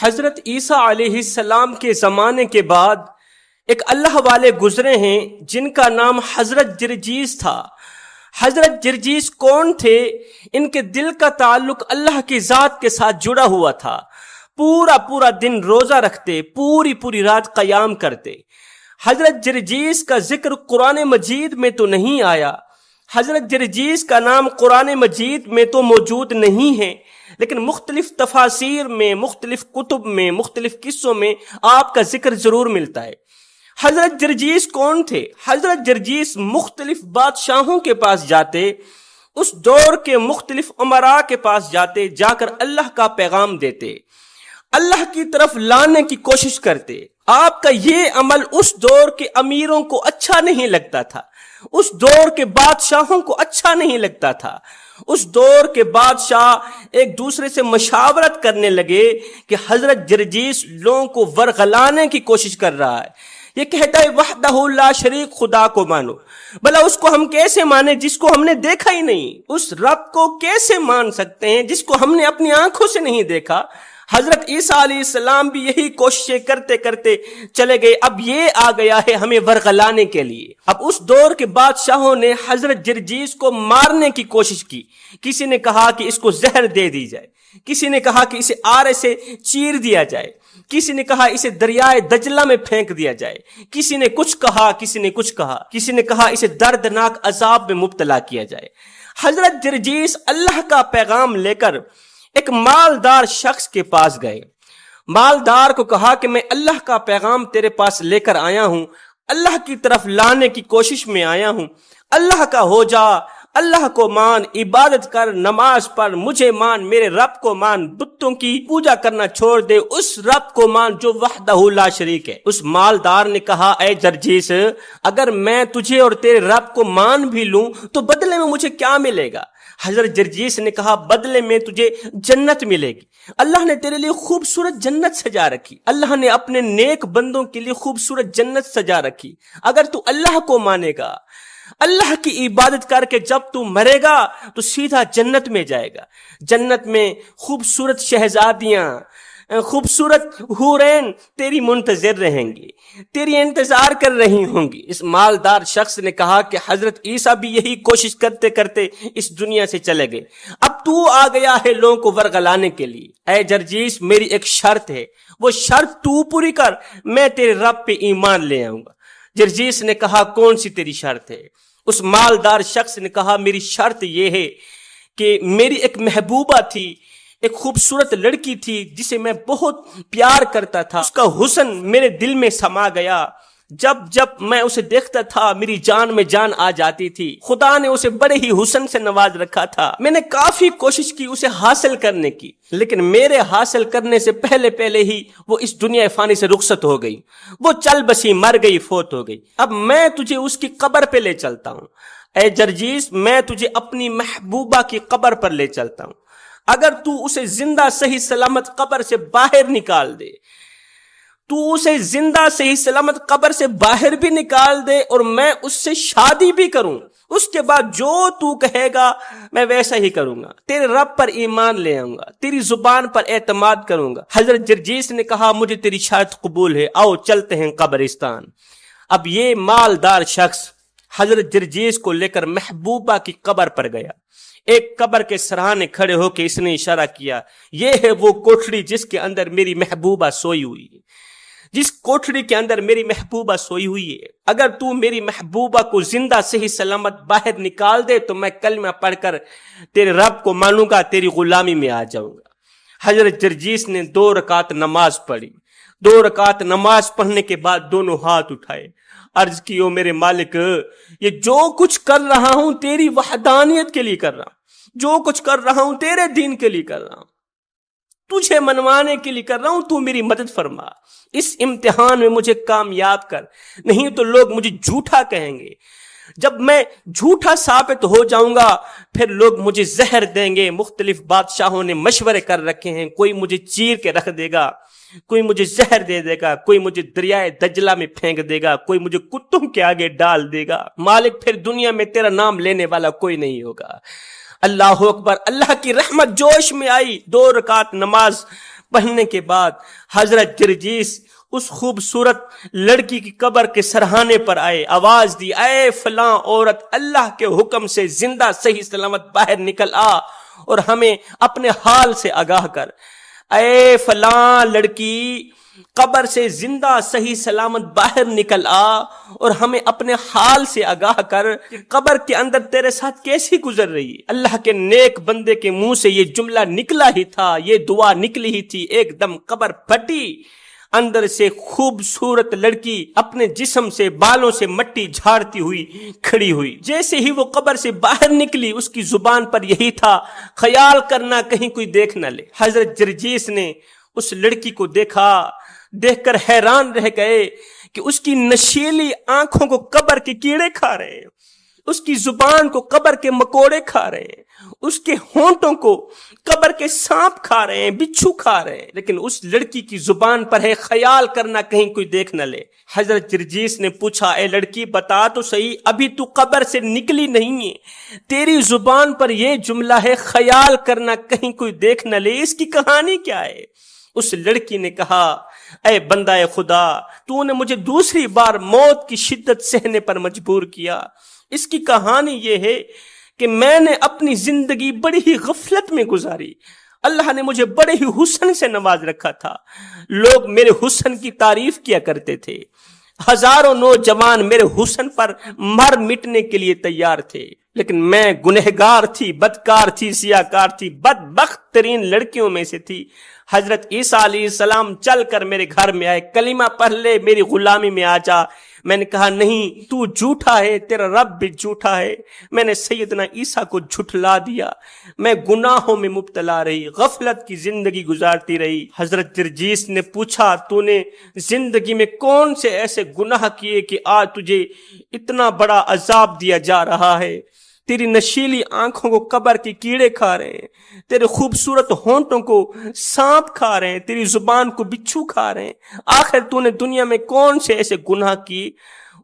حضرت عیسیٰ علیہ السلام کے زمانے کے بعد ایک اللہ والے گزرے ہیں جن کا نام حضرت جرجیس تھا۔ حضرت جرجیس کون تھے؟ ان کے دل کا تعلق اللہ کی ذات کے ساتھ جڑا ہوا تھا۔ پورا دن روزہ رکھتے، پوری رات قیام کرتے۔ حضرت جرجیس کا ذکر قرآن مجید میں تو نہیں آیا، حضرت جرجیس کا نام قرآن مجید میں تو موجود نہیں ہے، لیکن مختلف تفاسیر میں، مختلف کتب میں، مختلف قصوں میں آپ کا ذکر ضرور ملتا ہے۔ حضرت جرجیس کون تھے؟ حضرت جرجیس مختلف بادشاہوں کے پاس جاتے، اس دور کے مختلف امراء کے پاس جاتے، جا کر اللہ کا پیغام دیتے، اللہ کی طرف لانے کی کوشش کرتے۔ آپ کا یہ عمل اس دور کے امیروں کو اچھا نہیں لگتا تھا، اس دور کے بادشاہوں کو اچھا نہیں لگتا تھا۔ اس دور کے بادشاہ ایک دوسرے سے مشاورت کرنے لگے کہ حضرت جرجیس لوگوں کو ورغلانے کی کوشش کر رہا ہے، یہ کہتا ہے وحدہ لا شریک خدا کو مانو۔ بھلا اس کو ہم کیسے مانیں جس کو ہم نے دیکھا ہی نہیں؟ اس رب کو کیسے مان سکتے ہیں جس کو ہم نے اپنی آنکھوں سے نہیں دیکھا؟ حضرت عیسیٰ علیہ السلام بھی یہی کوششیں کرتے کرتے چلے گئے۔ اب یہ آ گیا ہے ہمیں ورغلانے کے لیے۔ اب اس دور کے بادشاہوں نے حضرت جرجیس کو مارنے کی کوشش کی۔ کسی نے کہا کہ اس کو زہر دے دی جائے، کسی نے کہا کہ اسے آرے سے چیر دیا جائے، کسی نے کہا اسے دریائے دجلہ میں پھینک دیا جائے، کسی نے کچھ کہا، کسی نے کچھ کہا، کسی نے کہا اسے دردناک عذاب میں مبتلا کیا جائے۔ حضرت جرجیس اللہ کا پیغام لے کر ایک مالدار شخص کے پاس گئے۔ مالدار کو کہا کہ میں اللہ کا پیغام تیرے پاس لے کر آیا ہوں، اللہ کی طرف لانے کی کوشش میں آیا ہوں، اللہ کا ہو جا، اللہ کو مان، عبادت کر، نماز پڑھ، مجھے مان، میرے رب کو مان، بتوں کی پوجا کرنا چھوڑ دے، اس رب کو مان جو وحدہ لا شریک ہے۔ اس مالدار نے کہا اے جرجیس، اگر میں تجھے اور تیرے رب کو مان بھی لوں تو بدلے میں مجھے کیا ملے گا؟ حضرت جرجیس نے کہا بدلے میں تجھے جنت ملے گی، اللہ نے تیرے لیے خوبصورت جنت سجا رکھی، اللہ نے اپنے نیک بندوں کے لیے خوبصورت جنت سجا رکھی۔ اگر تو اللہ کو مانے گا، اللہ کی عبادت کر کے جب تو مرے گا تو سیدھا جنت میں جائے گا۔ جنت میں خوبصورت شہزادیاں، خوبصورت حورین تیری منتظر رہیں گی، تیری انتظار کر رہی ہوں گی۔ اس مالدار شخص نے کہا کہ حضرت عیسیٰ بھی یہی کوشش کرتے کرتے اس دنیا سے چلے گئے، اب تو آ گیا ہے لوگوں کو ورغلانے کے لیے۔ اے جرجیس، میری ایک شرط ہے، وہ شرط تو پوری کر، میں تیرے رب پہ ایمان لے آؤں گا۔ جرجیس نے کہا کون سی تیری شرط ہے؟ اس مالدار شخص نے کہا میری شرط یہ ہے کہ میری ایک محبوبہ تھی، ایک خوبصورت لڑکی تھی جسے میں بہت پیار کرتا تھا، اس کا حسن میرے دل میں سما گیا، جب میں اسے دیکھتا تھا میری جان میں جان آ جاتی تھی۔ خدا نے اسے بڑے ہی حسن سے نواز رکھا تھا، میں نے کافی کوشش کی اسے حاصل کرنے کی، لیکن میرے حاصل کرنے سے پہلے ہی وہ اس دنیا فانی سے رخصت ہو گئی، وہ چل بسی، مر گئی، فوت ہو گئی۔ اب میں تجھے اس کی قبر پہ لے چلتا ہوں۔ اے جرجیس، میں تجھے اپنی محبوبہ کی قبر پر لے چلتا ہوں، اگر تو اسے زندہ صحیح سلامت قبر سے باہر نکال دے، تو اسے زندہ صحیح سلامت قبر سے باہر بھی نکال دے اور میں اس سے شادی بھی کروں، اس کے بعد جو تو کہے گا میں ویسا ہی کروں گا، تیرے رب پر ایمان لے آؤں گا، تیری زبان پر اعتماد کروں گا۔ حضرت جرجیس نے کہا مجھے تیری شرط قبول ہے، آؤ چلتے ہیں قبرستان۔ اب یہ مالدار شخص حضرت جرجیس کو لے کر محبوبہ کی قبر پر گیا۔ ایک قبر کے سرہانے کھڑے ہو کے اس نے اشارہ کیا، یہ ہے وہ کوٹھڑی جس کے اندر میری محبوبہ سوئی ہوئی ہے، جس کوٹھڑی کے اندر میری محبوبہ سوئی ہوئی ہے، اگر تو میری محبوبہ کو زندہ صحیح سلامت باہر نکال دے تو میں کلمہ پڑھ کر تیرے رب کو مانوں گا، تیری غلامی میں آ جاؤں گا۔ حضرت جرجیس نے 2 رکعت نماز پڑھی۔ 2 رکعت نماز پڑھنے کے بعد دونوں ہاتھ اٹھائے، عرض کی او میرے مالک، یہ جو کچھ کر رہا ہوں تیری وحدانیت کے لیے کر رہا ہوں، جو کچھ کر رہا ہوں تیرے دین کے لیے کر رہا ہوں، تجھے منوانے کے لیے کر رہا ہوں، تو میری مدد فرما، اس امتحان میں مجھے کامیاب کر، نہیں تو لوگ مجھے جھوٹا کہیں گے، جب میں جھوٹا ثابت ہو جاؤں گا پھر لوگ مجھے زہر دیں گے۔ مختلف بادشاہوں نے مشورے کر رکھے ہیں، کوئی مجھے چیر کے رکھ دے گا، کوئی مجھے زہر دے دے گا، کوئی مجھے دریائے دجلہ میں پھینک دے گا، کوئی مجھے کتوں کے آگے ڈال دے گا۔ مالک پھر دنیا میں تیرا نام لینے والا کوئی نہیں ہوگا۔ اللہ اکبر، اللہ کی رحمت جوش میں آئی، 2 رکعت نماز پڑھنے کے بعد حضرت جرجیس اس خوبصورت لڑکی کی قبر کے سرہانے پر آئے، آواز دی، اے فلاں عورت، اللہ کے حکم سے زندہ صحیح سلامت باہر نکل آ اور ہمیں اپنے حال سے آگاہ کر۔ اے فلاں لڑکی، قبر سے زندہ صحیح سلامت باہر نکل آ اور ہمیں اپنے حال سے آگاہ کر، قبر کے اندر تیرے ساتھ کیسی گزر رہی۔ اللہ کے نیک بندے کے منہ سے یہ جملہ نکلا ہی تھا، یہ دعا نکلی ہی تھی، ایک دم قبر پھٹی، اندر سے خوبصورت لڑکی اپنے جسم سے بالوں سے مٹی جھاڑتی ہوئی کھڑی ہوئی۔ جیسے ہی وہ قبر سے باہر نکلی اس کی زبان پر یہی تھا، خیال کرنا کہیں کوئی دیکھ نہ لے۔ حضرت جرجیس نے اس لڑکی کو دیکھا، دیکھ کر حیران رہ گئے کہ اس کی نشیلی آنکھوں کو قبر کے کیڑے کھا رہے ہیں، اس کی زبان کو قبر کے مکوڑے کھا رہے ہیں، اس کے ہونٹوں کو قبر کے سانپ کھا رہے ہیں، بچھو کھا رہے ہیں، لیکن اس لڑکی کی زبان پر ہے، خیال کرنا کہیں کوئی دیکھ نہ لے۔ حضرت جرجیس نے پوچھا، اے لڑکی بتا تو صحیح، ابھی تو قبر سے نکلی نہیں ہے، تیری زبان پر یہ جملہ ہے، خیال کرنا کہیں کوئی دیکھ نہ لے، اس کی کہانی کیا ہے؟ اس لڑکی نے کہا، اے بندہ خدا، تو نے مجھے دوسری بار موت کی شدت سہنے پر مجبور کیا۔ اس کی کہانی یہ ہے کہ میں نے اپنی زندگی بڑی ہی غفلت میں گزاری، اللہ نے مجھے بڑے ہی حسن سے نواز رکھا تھا، لوگ میرے حسن کی تعریف کیا کرتے تھے، ہزاروں نوجوان میرے حسن پر مر مٹنے کے لیے تیار تھے، لیکن میں گنہگار تھی، بدکار تھی، سیاکار تھی، بدبخت ترین لڑکیوں میں سے تھی۔ حضرت عیسیٰ علیہ السلام چل کر میرے گھر میں آئے، کلمہ پڑھ لے، میری غلامی میں آ جا۔ میں نے کہا نہیں، تو جھوٹا ہے، تیرا رب بھی جھوٹا ہے۔ میں نے سیدنا عیسیٰ کو جھٹلا دیا، میں گناہوں میں مبتلا رہی، غفلت کی زندگی گزارتی رہی۔ حضرت جرجیس نے پوچھا، تو نے زندگی میں کون سے ایسے گناہ کیے کہ آج تجھے اتنا بڑا عذاب دیا جا رہا ہے؟ تیری نشیلی آنکھوں کو قبر کے کیڑے کھا رہے ہیں، تیرے خوبصورت ہونٹوں کو سانپ کھا رہے ہیں، تیری زبان کو بچھو کھا رہے ہیں، آخر تو نے دنیا میں کون سے ایسے گناہ کیے؟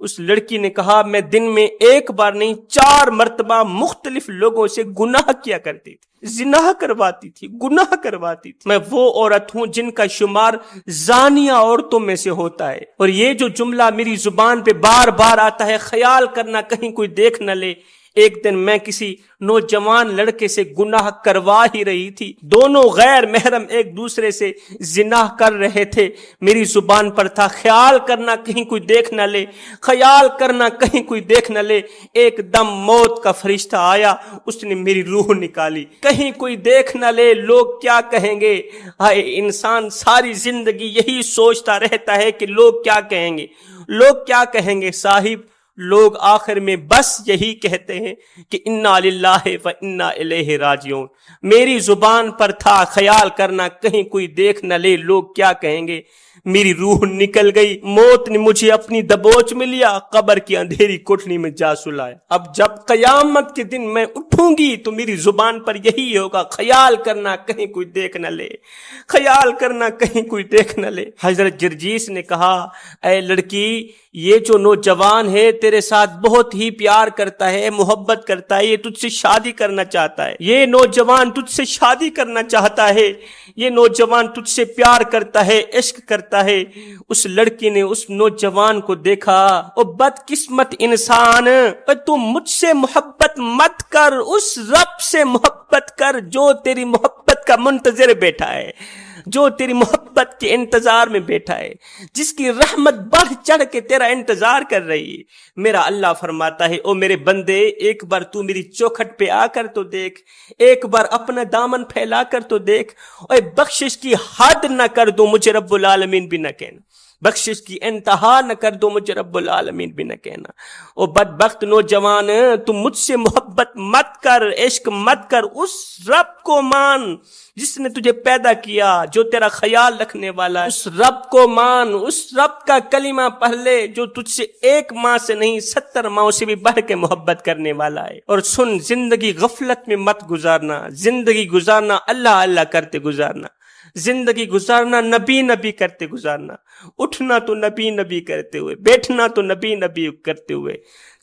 اس لڑکی نے کہا، میں دن میں ایک بار نہیں 4 مرتبہ مختلف لوگوں سے گناہ کیا کرتی تھی، زنا کرواتی تھی، گناہ کرواتی تھی۔ میں وہ عورت ہوں جن کا شمار زانیہ عورتوں میں سے ہوتا ہے، اور یہ جو جملہ میری زبان پہ بار بار آتا ہے، خیال کرنا کہیں کوئی دیکھ نہ لے، ایک دن میں کسی نوجوان لڑکے سے گناہ کروا ہی رہی تھی، دونوں غیر محرم ایک دوسرے سے زنا کر رہے تھے، میری زبان پر تھا، خیال کرنا کہیں کوئی دیکھ نہ لے، خیال کرنا کہیں کوئی دیکھ نہ لے۔ ایک دم موت کا فرشتہ آیا، اس نے میری روح نکالی، کہیں کوئی دیکھ نہ لے، لوگ کیا کہیں گے؟ ہائے، انسان ساری زندگی یہی سوچتا رہتا ہے کہ لوگ کیا کہیں گے، لوگ کیا کہیں گے۔ صاحب، لوگ آخر میں بس یہی کہتے ہیں کہ انا للہ و انا الیہ راجعون۔ میری زبان پر تھا، خیال کرنا کہیں کوئی دیکھ نہ لے، لوگ کیا کہیں گے۔ میری روح نکل گئی، موت نے مجھے اپنی دبوچ میں لیا، قبر کی اندھیری کوٹھڑی میں جا سلایا۔ اب جب قیامت کے دن میں اٹھوں گی تو میری زبان پر یہی ہوگا، خیال کرنا کہیں کوئی دیکھ نہ لے، خیال کرنا کہیں کوئی دیکھ نہ لے۔ حضرت جرجیس نے کہا، اے لڑکی، یہ جو نوجوان ہے تیرے ساتھ بہت ہی پیار کرتا ہے، محبت کرتا ہے، یہ تجھ سے شادی کرنا چاہتا ہے، یہ نوجوان تجھ سے شادی کرنا چاہتا ہے، یہ نوجوان تجھ سے پیار کرتا ہے، عشق کرتا ہے۔ اس لڑکی نے اس نوجوان کو دیکھا، او بدقسمت انسان، تو مجھ سے محبت مت کر، اس رب سے محبت کر جو تیری محبت کا منتظر بیٹھا ہے، جو تیری محبت کے انتظار میں بیٹھا ہے، جس کی رحمت بڑھ چڑھ کے تیرا انتظار کر رہی ہے۔ میرا اللہ فرماتا ہے، او میرے بندے، ایک بار تو میری چوکھٹ پہ آ کر تو دیکھ، ایک بار اپنا دامن پھیلا کر تو دیکھ، اور بخشش کی حد نہ کر دو، مجھے رب العالمین بھی نہ کہنا، بخشش کی انتہا نہ کر دو، مجھے رب العالمین بھی نہ کہنا۔ او بدبخت نوجوان، تم مجھ سے محبت مت کر، عشق مت کر، اس رب کو مان جس نے تجھے پیدا کیا، جو تیرا خیال رکھنے والا ہے، اس رب کو مان، اس رب کا کلمہ پڑھ لے جو تجھ سے 1 ماہ سے نہیں 70 ماہوں سے بھی بڑھ کے محبت کرنے والا ہے۔ اور سن، زندگی غفلت میں مت گزارنا، زندگی گزارنا اللہ اللہ کرتے گزارنا، زندگی گزارنا نبی نبی کرتے گزارنا، اٹھنا تو نبی نبی کرتے ہوئے، بیٹھنا تو نبی نبی کرتے ہوئے،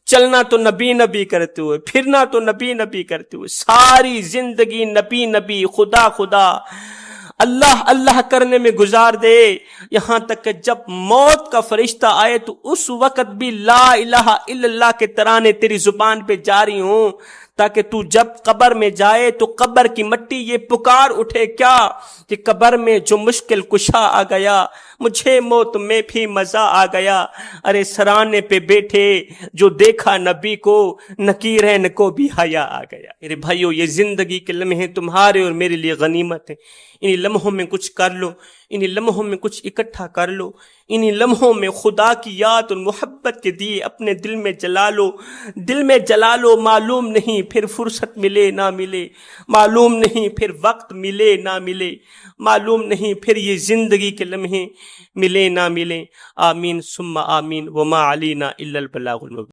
چلنا تو نبی نبی کرتے ہوئے، پھرنا تو نبی نبی کرتے ہوئے، ساری زندگی نبی نبی، خدا خدا، اللہ اللہ کرنے میں گزار دے، یہاں تک کہ جب موت کا فرشتہ آئے تو اس وقت بھی لا الہ الا اللہ کے ترانے تیری زبان پہ جاری ہوں، تاکہ تو جب قبر میں جائے تو قبر کی مٹی یہ پکار اٹھے کیا کہ قبر میں جو مشکل کشا آ گیا، مجھے موت میں بھی مزہ آ گیا۔ ارے سرانے پہ بیٹھے جو دیکھا نبی کو، نکیرین کو بھی حیا آ گیا۔ میرے بھائیو، یہ زندگی کے لمحے تمہارے اور میرے لیے غنیمت ہیں، انہی لمحوں میں کچھ کر لو، انہی لمحوں میں کچھ اکٹھا کر لو، انہی لمحوں میں خدا کی یاد اور محبت کے دیے اپنے دل میں جلا لو، دل میں جلا لو۔ معلوم نہیں پھر فرصت ملے نہ ملے، معلوم نہیں پھر وقت ملے نہ ملے، معلوم نہیں پھر یہ زندگی کے لمحے ملے نہ ملے۔ آمین ثم آمین، وما علینا الا البلاغ المبین۔